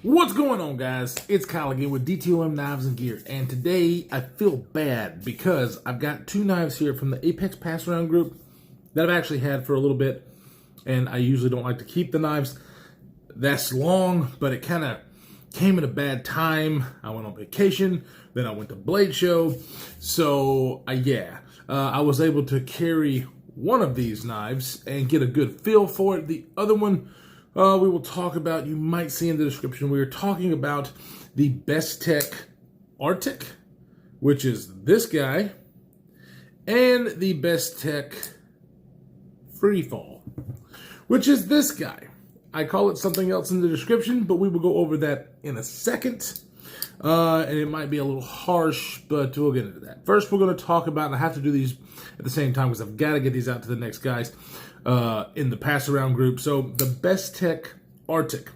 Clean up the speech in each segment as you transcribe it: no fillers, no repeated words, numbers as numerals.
What's going on, guys? It's Kyle again with DTOM Knives and Gear, and today I feel bad because I've got two knives here from the Apex Pass Around group that I've actually had for a little bit, and I usually don't like to keep the knives this long, but it kind of came at a bad time. I went on vacation, then I went to Blade Show, so I was able to carry one of these knives and get a good feel for it. The other one we will talk about, you might see in the description, we are talking about the Bestech Artic, which is this guy, and the Bestech Freefall, which is this guy. I call it something else in the description, but we will go over that in a second. And it might be a little harsh, but we'll get into that. First, we're going to talk about, and I have to do these at the same time because I've got to get these out to the next guys in the pass around group. So the Bestech Artic.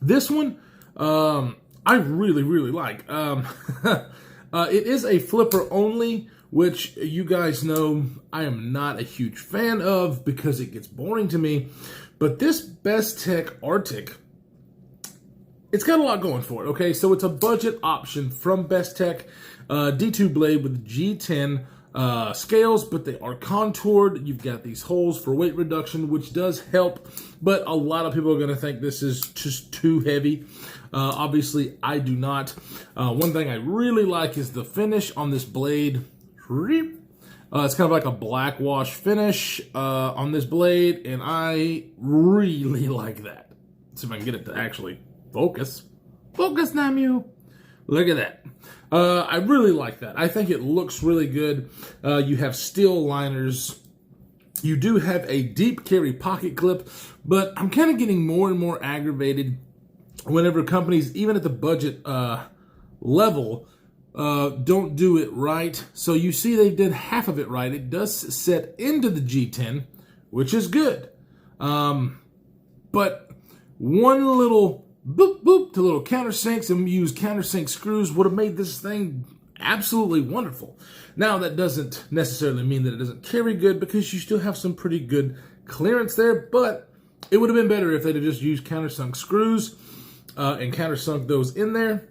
This one, I really, really like. It is a flipper only, which you guys know I am not a huge fan of because it gets boring to me. But this Bestech Artic, it's got a lot going for it, okay? So it's a budget option from Bestech, D2 blade with G10 scales, but they are contoured. You've got these holes for weight reduction, which does help, but a lot of people are going to think this is just too heavy. Obviously, I do not. One thing I really like is the finish on this blade. It's kind of like a black wash finish on this blade, and I really like that. Let's see if I can get it to actually focus. Focus, Namu. Look at that. I really like that. I think it looks really good. You have steel liners. You do have a deep carry pocket clip, but I'm kind of getting more and more aggravated whenever companies, even at the budget level, don't do it right. So you see they did half of it right. It does set into the G10, which is good. But one little boop boop to little countersinks and use countersink screws would have made this thing absolutely wonderful. Now that doesn't necessarily mean that it doesn't carry good because you still have some pretty good clearance there, but it would have been better if they'd have just used countersunk screws and countersunk those in there.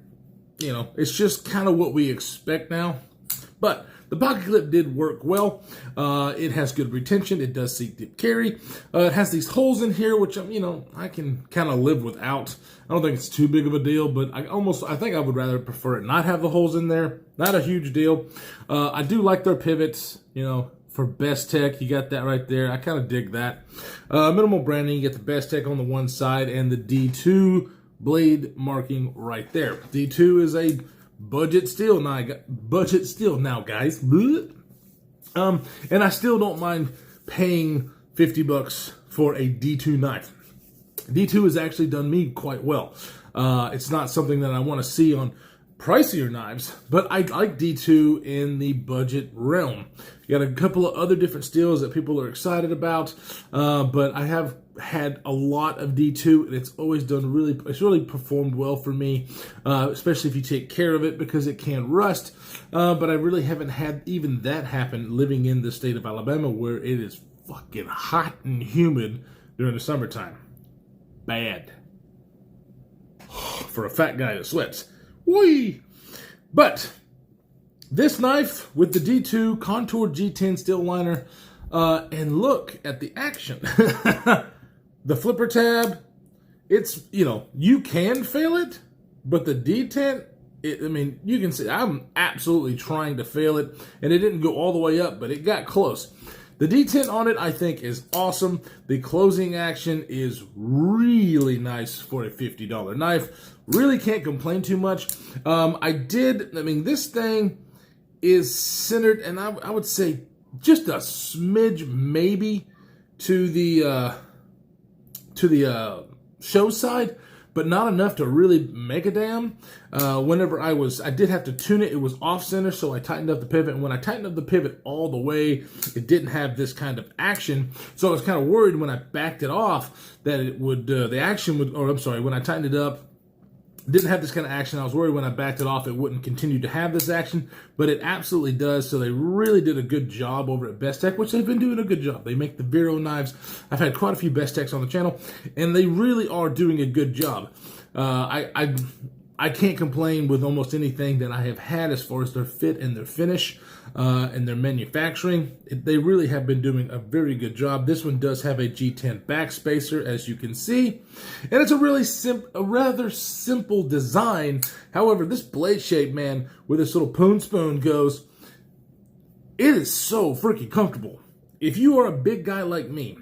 You know, it's just kind of what we expect now. But the pocket clip did work well. It has good retention. It does seek deep carry. It has these holes in here, which, I can kind of live without. I don't think it's too big of a deal, but I think I would rather prefer it not have the holes in there. Not a huge deal. I do like their pivots, for Bestech. You got that right there. I kind of dig that. Minimal branding. You get the Bestech on the one side and the D2 blade marking right there. D2 is a budget steel now, guys. And I still don't mind paying $50 for a D2 knife. D2 has actually done me quite well. It's not something that I want to see on pricier knives, but I like D2 in the budget realm. You got a couple of other different steels that people are excited about, but I have had a lot of D2, and it's always done it's really performed well for me, especially if you take care of it because it can rust. But I really haven't had even that happen living in the state of Alabama where it is fucking hot and humid during the summertime. Bad. For a fat guy that sweats. Whee! But this knife with the D2 contoured G10 steel liner, and look at the action. The flipper tab, it's, you can fail it, but the D10, you can see I'm absolutely trying to fail it, and it didn't go all the way up, but it got close. The D10 on it, I think, is awesome. The closing action is really nice for a $50 knife. Really can't complain too much. This thing is centered, and I would say just a smidge maybe to the show side, but not enough to really make a damn. Whenever I did have to tune it. It was off center, so I tightened up the pivot. And when I tightened up the pivot all the way, it didn't have this kind of action. So I was kind of worried when I backed it off that it would, when I tightened it up, didn't have this kind of action. I was worried when I backed it off it wouldn't continue to have this action, but it absolutely does. So they really did a good job over at Bestech, which they've been doing a good job. They make the Vero knives. I've had quite a few Bestechs on the channel, and they really are doing a good job. I can't complain with almost anything that I have had as far as their fit and their finish and their manufacturing. They really have been doing a very good job. This one does have a G10 backspacer, as you can see, and it's a rather simple design. However, this blade shape, man, where this little poon spoon goes, it is so freaking comfortable. If you are a big guy like me,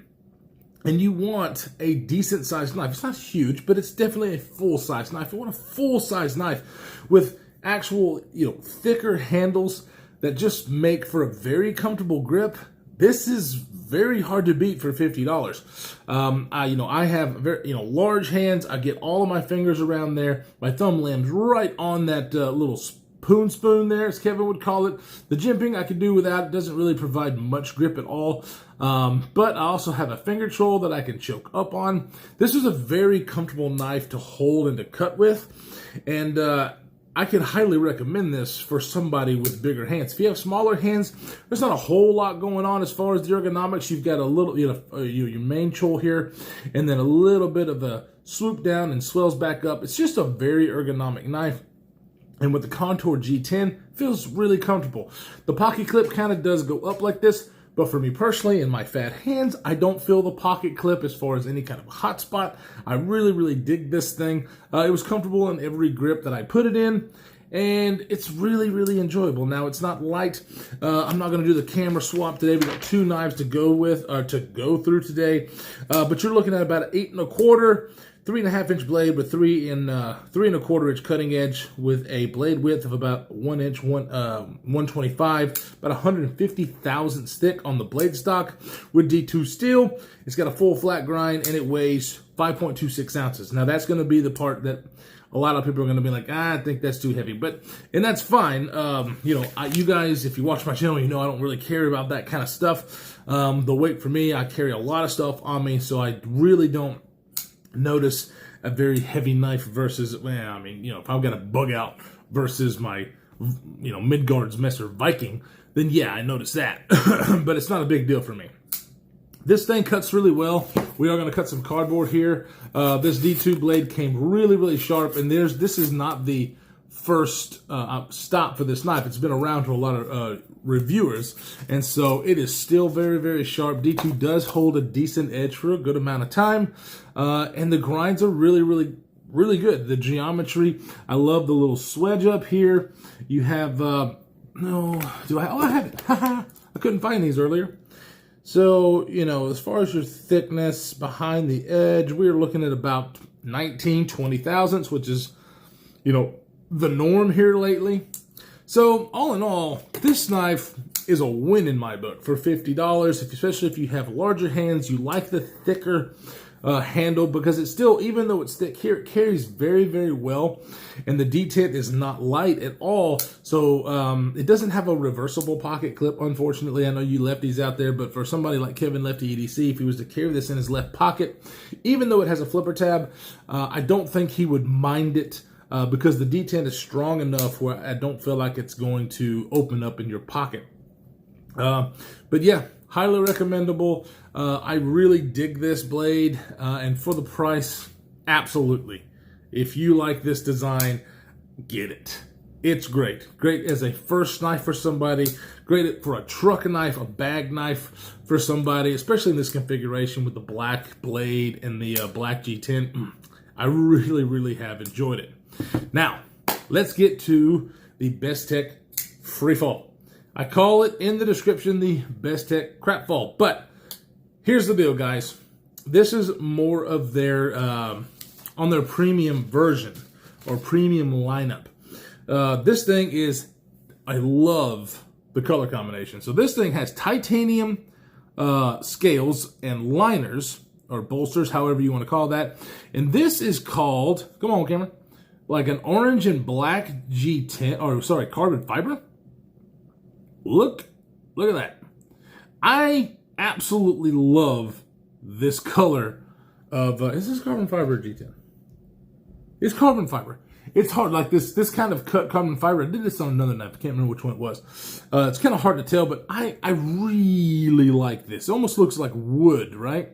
and you want a decent sized knife, it's not huge, but it's definitely a full size knife. You want a full size knife with actual, thicker handles that just make for a very comfortable grip. This is very hard to beat for $50. I have very, large hands. I get all of my fingers around there. My thumb lands right on that little poon spoon there, as Kevin would call it. The jimping I could do without. It doesn't really provide much grip at all. But I also have a finger troll that I can choke up on. This is a very comfortable knife to hold and to cut with. And I can highly recommend this for somebody with bigger hands. If you have smaller hands, there's not a whole lot going on as far as the ergonomics. You've got a little, your main choll here, and then a little bit of a swoop down and swells back up. It's just a very ergonomic knife. And with the Contour G10, feels really comfortable. The pocket clip kind of does go up like this, but for me personally, in my fat hands, I don't feel the pocket clip as far as any kind of a hot spot. I really, really dig this thing. It was comfortable in every grip that I put it in, and it's really, really enjoyable. Now, it's not light. I'm not going to do the camera swap today. We've got two knives to go through today, but you're looking at about an 8 1/4. 3.5 inch blade with 3 1/4 inch cutting edge with a blade width of about 1 inch, 125, about 150 thousandths thick on the blade stock with D2 steel. It's got a full flat grind and it weighs 5.26 ounces. Now that's going to be the part that a lot of people are going to be like, I think that's too heavy, and that's fine. You guys, if you watch my channel, I don't really care about that kind of stuff. The weight for me, I carry a lot of stuff on me, so I really don't notice a very heavy knife versus, if I've got a bug out versus my, Midgard's Messer Viking, then yeah, I notice that. But it's not a big deal for me. This thing cuts really well. We are going to cut some cardboard here. This D2 blade came really, really sharp, and this is not the first stop for this knife. It's been around for a lot of reviewers, and so it is still very, very sharp. D2 does hold a decent edge for a good amount of time, and the grinds are really, really, really good. The geometry, I love the little swedge up here. You have, I have it. I couldn't find these earlier. So, as far as your thickness behind the edge, we're looking at about 20 thousandths, which is, the norm here lately. So all in all, this knife is a win in my book for $50, especially if you have larger hands. You like the thicker handle because it's still, even though it's thick here, it carries very, very well. And the detent is not light at all. So it doesn't have a reversible pocket clip, unfortunately. I know you lefties out there, but for somebody like Kevin Lefty EDC, if he was to carry this in his left pocket, even though it has a flipper tab, I don't think he would mind it. Because the detent is strong enough where I don't feel like it's going to open up in your pocket. But yeah, highly recommendable. I really dig this blade, and for the price, absolutely. If you like this design, get it. It's great. Great as a first knife for somebody. Great for a truck knife, a bag knife for somebody, especially in this configuration with the black blade and the black G10. I really, really have enjoyed it. Now, let's get to the Bestech Freefall. I call it in the description the Bestech Crapfall, but here's the deal, guys. This is more of their, on their premium version or premium lineup. This thing is, I love the color combination. So this thing has titanium scales and liners, or bolsters, however you want to call that. And this is called, come on, camera, like an orange and black carbon fiber. Look at that. I absolutely love this color of, is this carbon fiber or G10? It's carbon fiber. It's hard, like this kind of cut carbon fiber. I did this on another knife. I can't remember which one it was. It's kind of hard to tell, but I really like this. It almost looks like wood, right?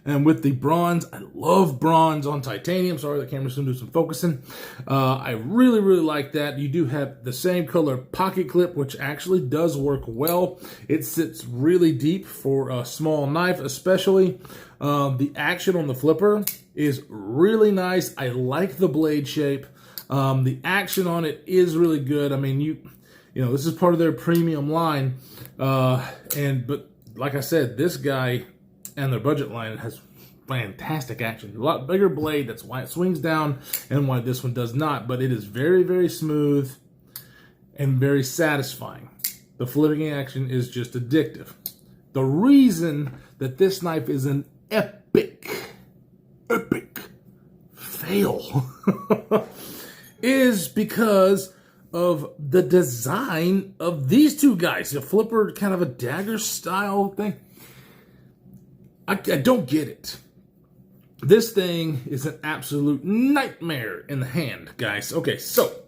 And with the bronze, I love bronze on titanium. Sorry, the camera's going to do some focusing. I really, really like that. You do have the same color pocket clip, which actually does work well. It sits really deep for a small knife, especially. The action on the flipper is really nice. I like the blade shape. The action on it is really good. I mean, you know, this is part of their premium line. But like I said, this guy and their budget line has fantastic action. A lot bigger blade, that's why it swings down and why this one does not. But it is very, very smooth and very satisfying. The flipping action is just addictive. The reason that this knife is an epic fail is because of the design of these two guys. The flipper, kind of a dagger style thing. I don't get it. This thing is an absolute nightmare in the hand, guys. Okay, so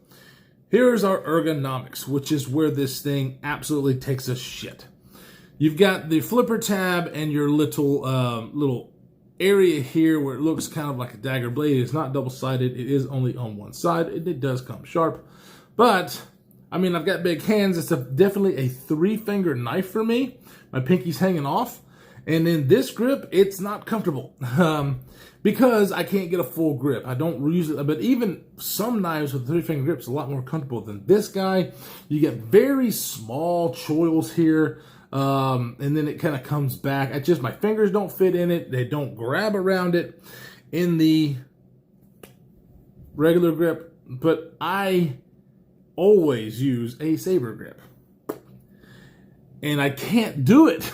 here's our ergonomics, which is where this thing absolutely takes a shit. You've got the flipper tab and your little area here where it looks kind of like a dagger blade. It's not double-sided. It is only on one side. It does come sharp. But, I mean, I've got big hands. It's definitely a 3-finger knife for me. My pinky's hanging off. And in this grip, it's not comfortable because I can't get a full grip. I don't use it. But even some knives with 3-finger grips are a lot more comfortable than this guy. You get very small choils here. And then it kind of comes back. My fingers don't fit in it. They don't grab around it in the regular grip. But I always use a saber grip. And I can't do it.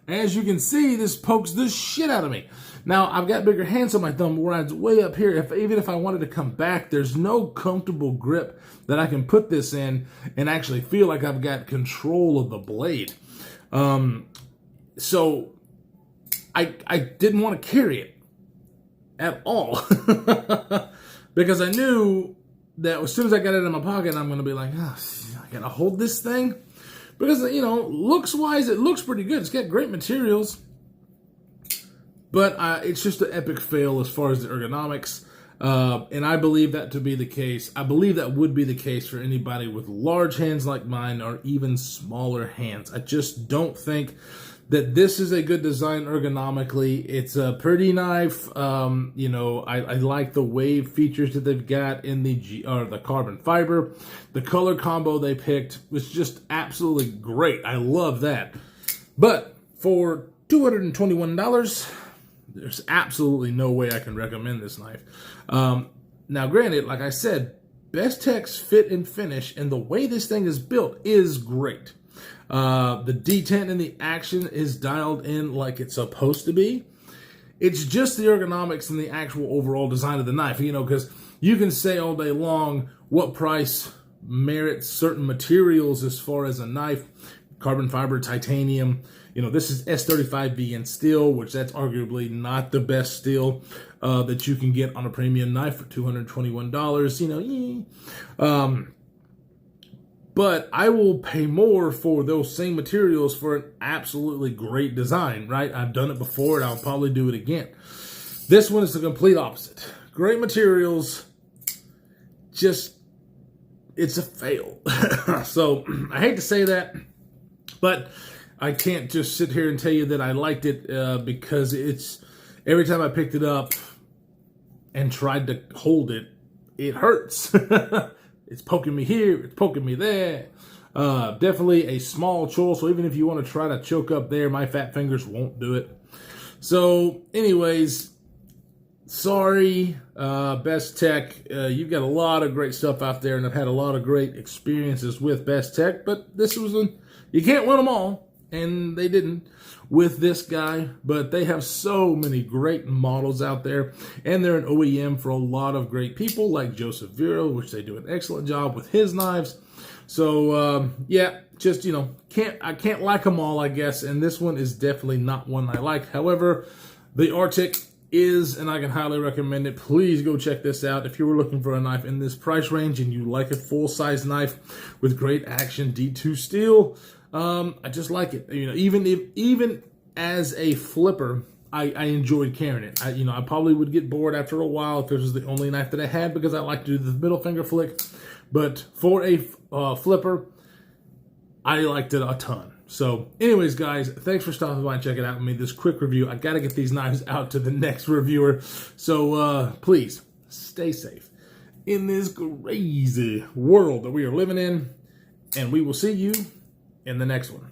As you can see, this pokes the shit out of me. Now, I've got bigger hands on my thumb where it's way up here. Even if I wanted to come back, there's no comfortable grip that I can put this in and actually feel like I've got control of the blade. So I didn't want to carry it at all because I knew that as soon as I got it in my pocket, I'm going to be like, oh, I got to hold this thing. Because, you know, looks-wise, it looks pretty good. It's got great materials. But it's just an epic fail as far as the ergonomics. And I believe that to be the case. I believe that would be the case for anybody with large hands like mine or even smaller hands. I just don't think that this is a good design ergonomically. It's a pretty knife. You know, I like the wave features that they've got in the carbon fiber. The color combo they picked was just absolutely great. I love that. But for $221, there's absolutely no way I can recommend this knife. Now, granted, like I said, Bestech's fit and finish and the way this thing is built is great. The detent and the action is dialed in like it's supposed to be. It's just the ergonomics and the actual overall design of the knife, you know, because you can say all day long what price merits certain materials as far as a knife, carbon fiber, titanium. You know, this is S35V in steel, which that's arguably not the best steel that you can get on a premium knife for $221, you know. But I will pay more for those same materials for an absolutely great design, right? I've done it before, and I'll probably do it again. This one is the complete opposite. Great materials, just, it's a fail. So, I hate to say that, but I can't just sit here and tell you that I liked it because it's, every time I picked it up and tried to hold it, it hurts. It's poking me here, it's poking me there. Definitely a small choil, so even if you want to try to choke up there, my fat fingers won't do it. So, anyways, sorry, Bestech. You've got a lot of great stuff out there, and I've had a lot of great experiences with Bestech, but this was you can't win them all, and they didn't with this guy, but they have so many great models out there, and they're an OEM for a lot of great people like Joseph Vero, which they do an excellent job with his knives. So, yeah, just, you know, I can't like them all, I guess, and this one is definitely not one I like. However, the Artic is, and I can highly recommend it. Please go check this out. If you were looking for a knife in this price range and you like a full-size knife with great action D2 steel, I just like it. You know, even as a flipper, I enjoyed carrying it. I probably would get bored after a while if this was the only knife that I had, because I like to do the middle finger flick. But for a flipper, I liked it a ton. So anyways, guys, thanks for stopping by and checking out with me this quick review. I got to get these knives out to the next reviewer. So please stay safe in this crazy world that we are living in. And we will see you in the next one.